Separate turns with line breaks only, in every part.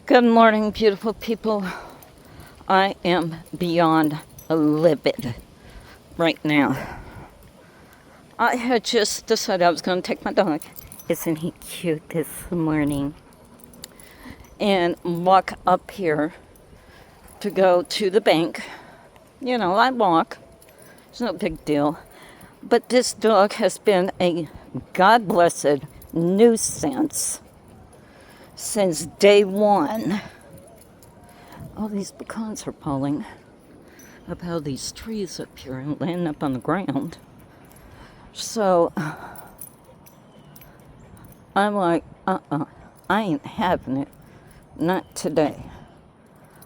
Good morning, beautiful people. I am beyond livid right now. I had just decided I was going to take my dog. Isn't he cute this morning? And walk up here to go to the bank. You know, I walk. It's no big deal. But this dog has been a God-blessed nuisance since day one. All these pecans are falling up out of these trees up here and landing up on the ground. So I'm like, I ain't having it. Not today.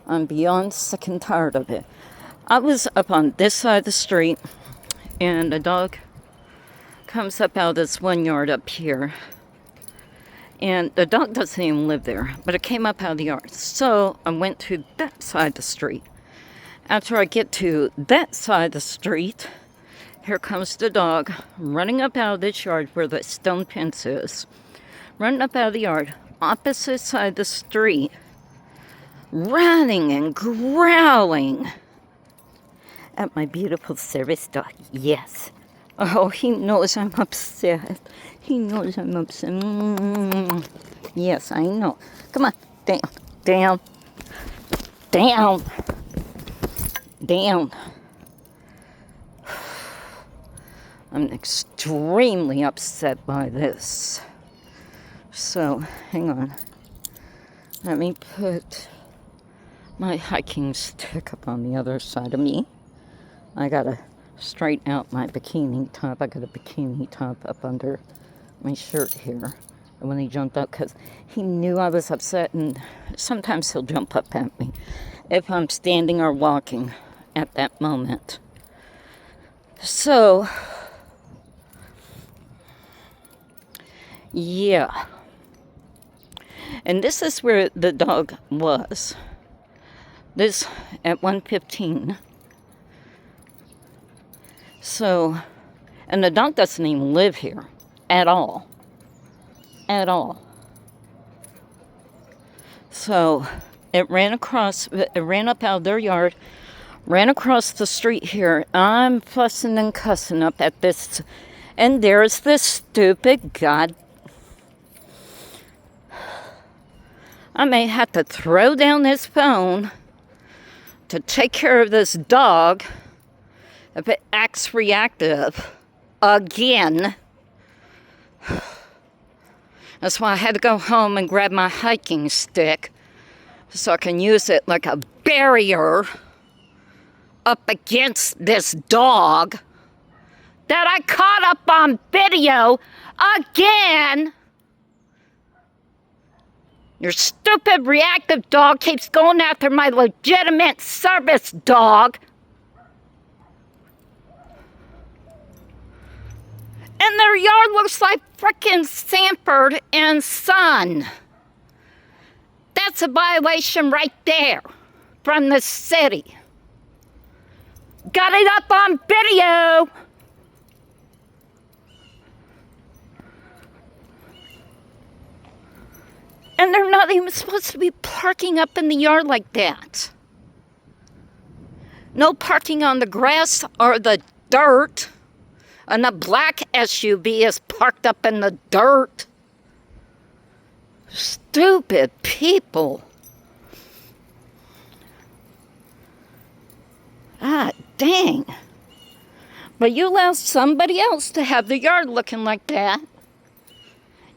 I'm beyond sick and tired of it. I was up on this side of the street, and a dog comes up out of this one yard up here. And the dog doesn't even live there, but it came up out of the yard. So I went to that side of the street. After I get to that side of the street, here comes the dog running up out of this yard where the stone fence is. Running up out of the yard, opposite side of the street, running and growling at my beautiful service dog. Yes. Oh, he knows I'm upset. He knows I'm upset. Yes, I know. Come on. Down. Down. Down. Down. I'm extremely upset by this. So, hang on. Let me put my hiking stick up on the other side of me. I gotta straighten out my bikini top. I got a bikini top up under my shirt here. And when he jumped up, because he knew I was upset, and sometimes he'll jump up at me if I'm standing or walking at that moment. So, yeah. And this is where the dog was. This at 1:15. So, and the dog doesn't even live here at all. At all. So, it ran up out of their yard, ran across the street here. I'm fussing and cussing up at this, and there's this stupid god. I may have to throw down this phone to take care of this dog if it acts reactive again. That's why I had to go home and grab my hiking stick so I can use it like a barrier up against this dog that I caught up on video again. Your stupid reactive dog keeps going after my legitimate service dog. And their yard looks like frickin' Sanford and Son. That's a violation right there from the city. Got it up on video. And they're not even supposed to be parking up in the yard like that. No parking on the grass or the dirt. And the black SUV is parked up in the dirt. Stupid people. Ah, dang. But you allow somebody else to have the yard looking like that,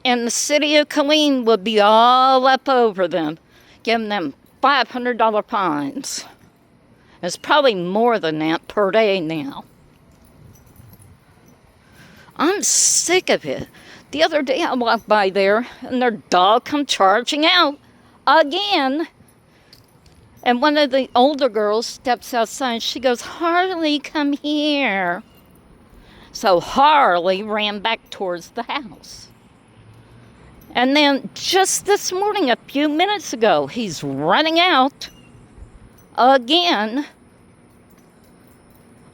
and the city of Killeen would be all up over them, giving them $500 fines. It's probably more than that per day now. I'm sick of it. The other day I walked by there and their dog come charging out again. And one of the older girls steps outside. She goes, "Harley, come here." So Harley ran back towards the house. And then just this morning, a few minutes ago, he's running out again.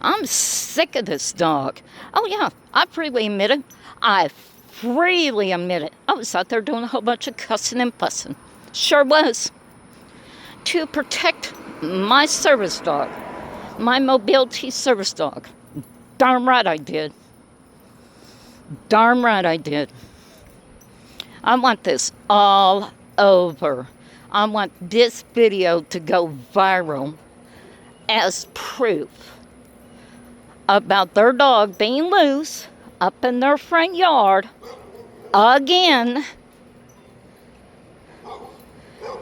I'm sick of this dog. Oh, yeah, I freely admit it. I freely admit it. I was out there doing a whole bunch of cussing and fussing. Sure was. to protect my service dog, my mobility service dog. Darn right I did. Darn right I did. I want this all over. I want this video to go viral as proof about their dog being loose up in their front yard again.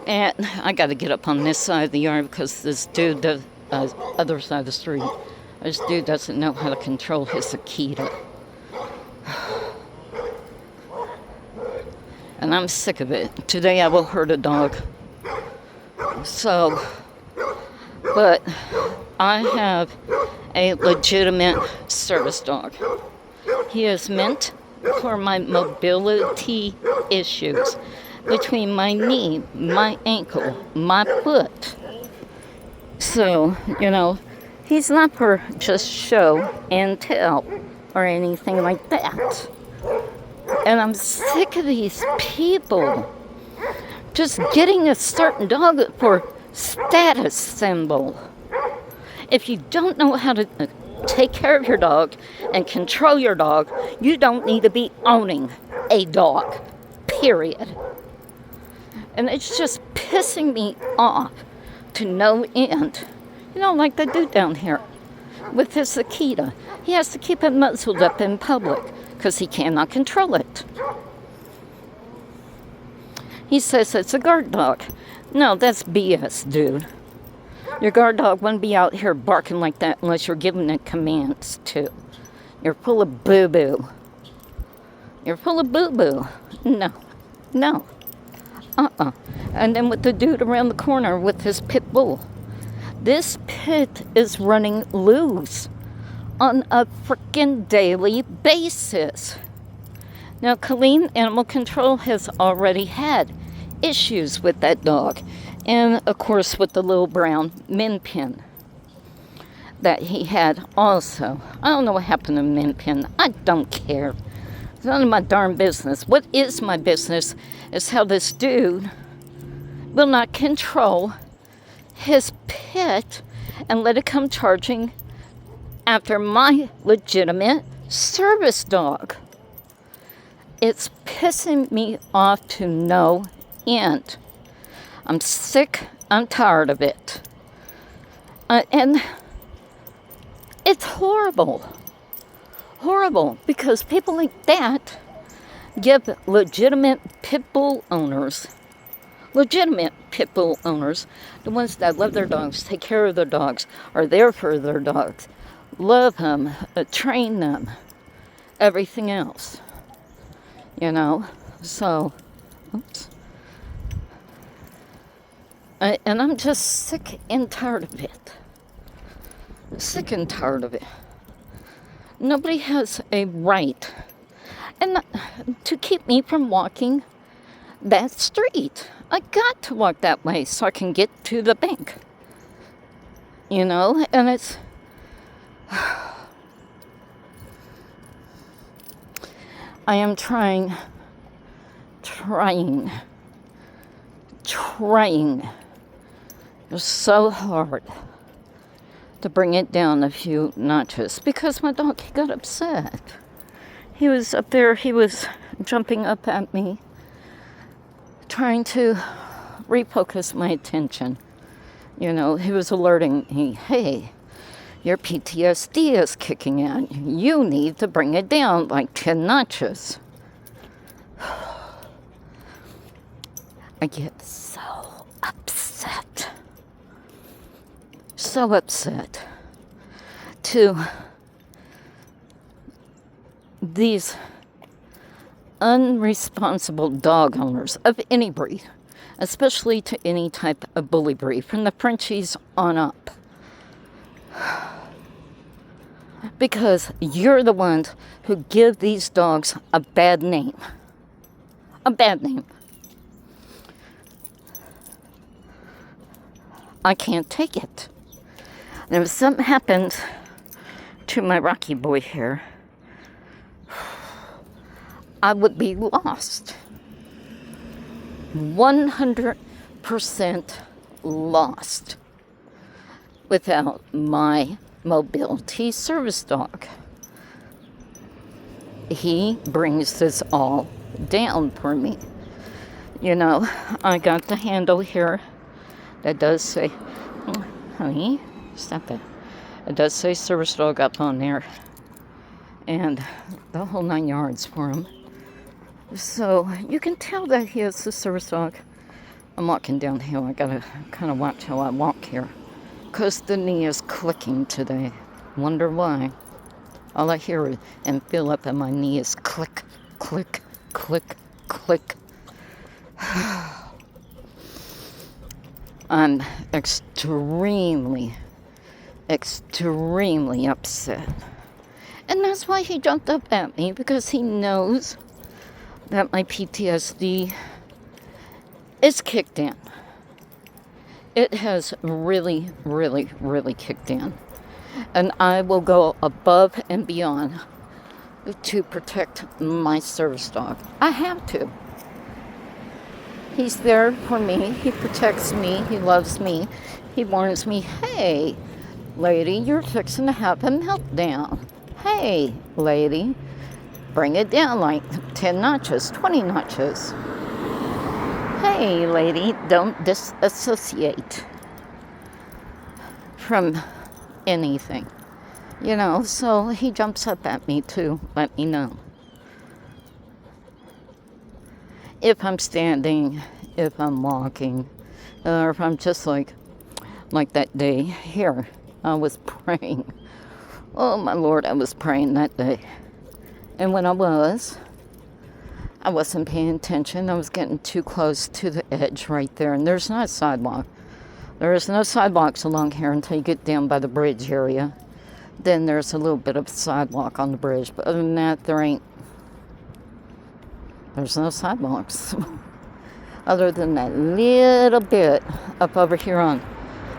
And I got to get up on this side of the yard because this dude, the other side of the street, this dude doesn't know how to control his Akita. And I'm sick of it. Today I will hurt a dog. So, but I have a legitimate service dog. He is meant for my mobility issues between my knee, my ankle, my foot. So, you know, he's not for just show and tell or anything like that. And I'm sick of these people just getting a certain dog for status symbol. If you don't know how to take care of your dog and control your dog, you don't need to be owning a dog, period. And it's just pissing me off to no end. You know, like the dude down here with his Akita. He has to keep it muzzled up in public because he cannot control it. He says it's a guard dog. No, that's BS, dude. Your guard dog wouldn't be out here barking like that unless you're giving it commands to. You're full of boo-boo. You're full of boo-boo. No. No. And then with the dude around the corner with his pit bull. This pit is running loose on a freaking daily basis. Now, Killeen Animal Control has already had issues with that dog. And, of course, with the little brown min pin that he had also. I don't know what happened to min pin. I don't care. It's none of my darn business. What is my business is how this dude will not control his pit and let it come charging after my legitimate service dog. It's pissing me off to no end. I'm sick, I'm tired of it. And it's horrible. Horrible, because people like that give legitimate pit bull owners, the ones that love their dogs, take care of their dogs, are there for their dogs, love them, train them, everything else. You know, so, oops. And I'm just sick and tired of it. Sick and tired of it. Nobody has a right and to keep me from walking that street. I got to walk that way so I can get to the bank. You know, and it's... I am trying so hard to bring it down a few notches because my dog, he got upset. He was up there, he was jumping up at me, trying to refocus my attention. You know, he was alerting me, hey, your PTSD is kicking in. You need to bring it down like 10 notches. I get so upset. So upset to these unresponsible dog owners of any breed, especially to any type of bully breed, from the Frenchies on up. Because you're the ones who give these dogs a bad name. A bad name. I can't take it. And if something happens to my Rocky boy here, I would be lost. 100% lost without my mobility service dog. He brings this all down for me. You know, I got the handle here that does say, oh, honey, stop that. It does say service dog up on there. And the whole 9 yards for him. So you can tell that he is the service dog. I'm walking downhill. I gotta kind of watch how I walk here. Because the knee is clicking today. Wonder why. All I hear and feel up in my knee is click, click, click, click. I'm extremely upset. And that's why he jumped up at me, because he knows that my PTSD is kicked in. It has really, really, really kicked in. And I will go above and beyond to protect my service dog. I have to. He's there for me. He protects me. He loves me. He warns me, hey, lady, you're fixing to have a meltdown. Hey, lady, bring it down like 10 notches, 20 notches. Hey, lady, don't disassociate from anything. You know, so he jumps up at me to let me know. If I'm standing, if I'm walking, or if I'm just like that day here, I was praying. Oh my Lord, I was praying that day. And when I wasn't paying attention. I was getting too close to the edge right there. And there's not a sidewalk. There is no sidewalks along here until you get down by the bridge area. Then there's a little bit of sidewalk on the bridge. But other than that, there's no sidewalks. Other than that little bit up over here on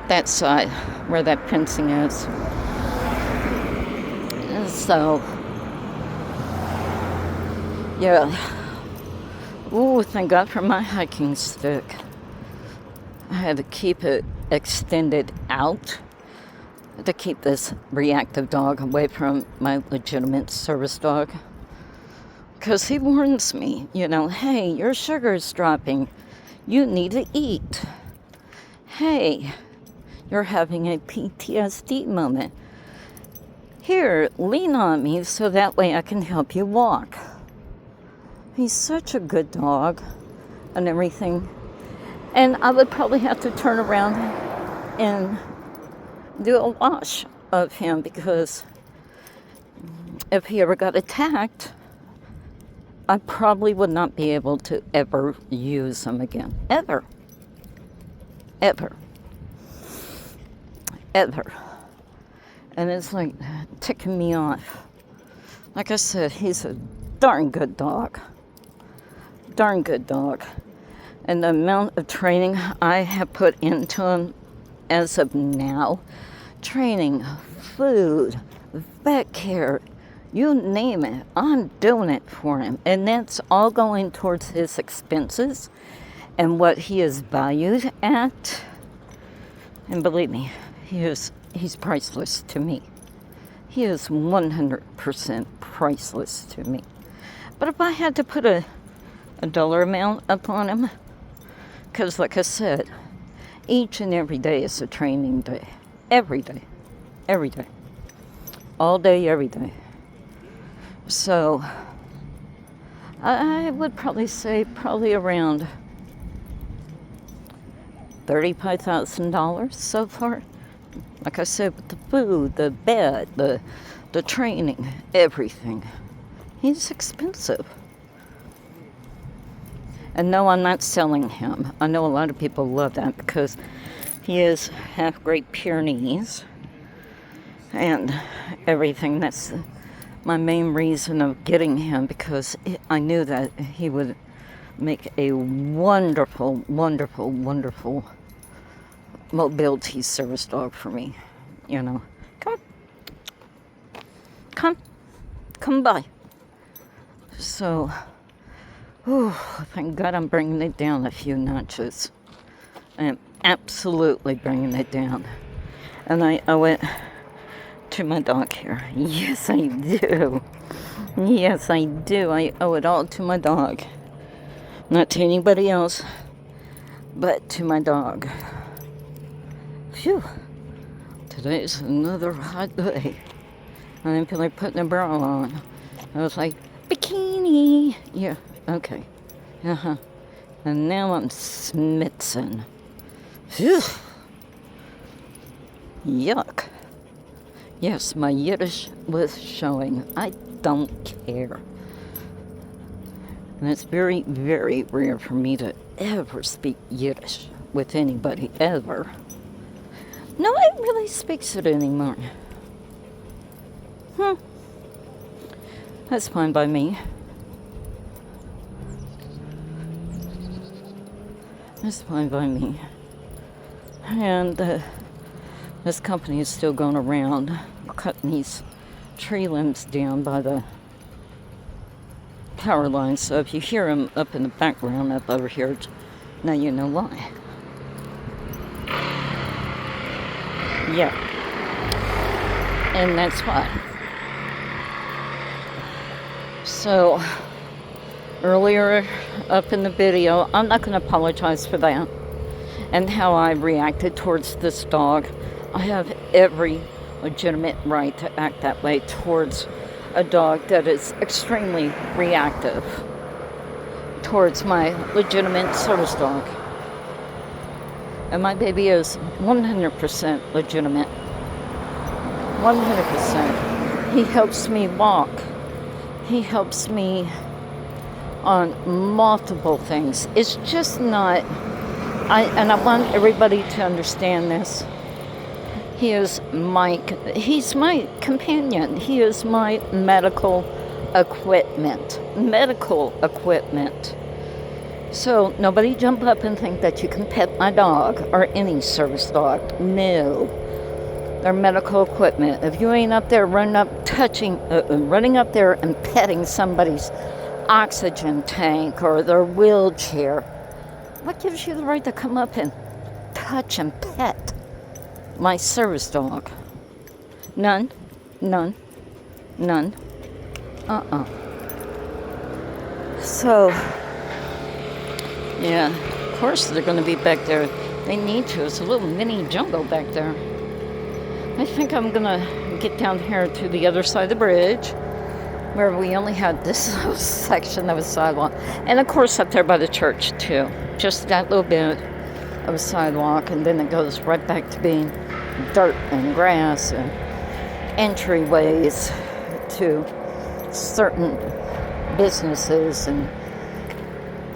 that side where that fencing is. And so, yeah. Ooh, thank God for my hiking stick. I had to keep it extended out to keep this reactive dog away from my legitimate service dog. Because he warns me, you know, hey, your sugar's dropping. You need to eat. Hey, you're having a PTSD moment. Here, lean on me so that way I can help you walk. He's such a good dog and everything. And I would probably have to turn around and do a wash of him, because if he ever got attacked, I probably would not be able to ever use him again. Ever. Ever. Ever. And it's like ticking me off. Like I said, he's a darn good dog. Darn good dog. And the amount of training I have put into him as of now, training, food, vet care, you name it, I'm doing it for him. And that's all going towards his expenses and what he is valued at. And believe me, he's priceless to me. He is 100% priceless to me. But if I had to put a dollar amount upon him, because like I said, each and every day is a training day. Every day. Every day. All day, every day. So, I would probably say around $35,000 so far. Like I said, with the food, the bed, the training, everything. He's expensive. And no, I'm not selling him. I know a lot of people love that because he is half Great Pyrenees and everything. That's my main reason of getting him, because I knew that he would make a wonderful, wonderful, wonderful mobility service dog for me. You know, come by. So, thank God I'm bringing it down a few notches. I am absolutely bringing it down. And I owe it to my dog here. Yes, I do. Yes, I do. I owe it all to my dog. Not to anybody else, but to my dog. Phew. Today's another hot day. I didn't feel like putting a bra on. I was like, bikini. Yeah, okay. Uh-huh. And now I'm smitten. Phew. Yuck. Yes, my Yiddish was showing. I don't care. And it's very, very rare for me to ever speak Yiddish with anybody, ever. Nobody really speaks it anymore. That's fine by me. That's fine by me. And this company is still going around cutting these tree limbs down by the power lines. So if you hear them up in the background up over here, now you know why. Yeah. And that's why. So earlier up in the video, I'm not going to apologize for that and how I reacted towards this dog. I have every legitimate right to act that way towards a dog that is extremely reactive towards my legitimate service dog. And my baby is 100% legitimate. 100%. He helps me walk. He helps me on multiple things. It's just not, and I want everybody to understand this. He's my companion. He is my medical equipment. Medical equipment. So nobody jump up and think that you can pet my dog or any service dog. No. They're medical equipment. If you ain't up there running up there and petting somebody's oxygen tank or their wheelchair, what gives you the right to come up and touch and pet my service dog? None. So, yeah, of course they're going to be back there. They need to. It's a little mini jungle back there. I think I'm going to get down here to the other side of the bridge where we only had this little section of a sidewalk. And of course up there by the church too. Just that little bit of a sidewalk, and then it goes right back to being dirt and grass and entryways to certain businesses and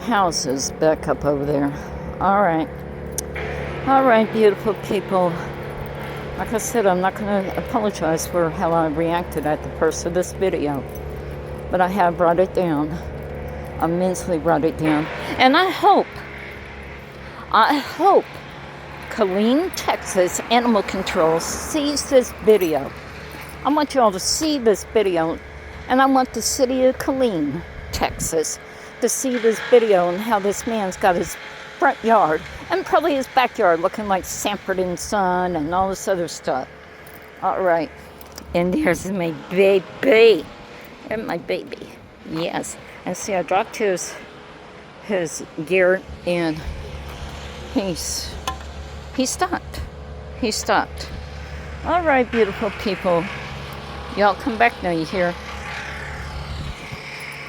houses back up over there. All right, beautiful people. Like I said, I'm not going to apologize for how I reacted at the first of this video, but I have brought it down. I immensely brought it down. And I hope Killeen, Texas Animal Control sees this video. I want you all to see this video, and I want the city of Killeen, Texas, to see this video and how this man's got his front yard and probably his backyard looking like Sanford and Son and all this other stuff. All right, and there's my baby. And my baby, yes. And see, I dropped his gear, and he stopped. He stopped. All right, beautiful people. Y'all come back now, you hear?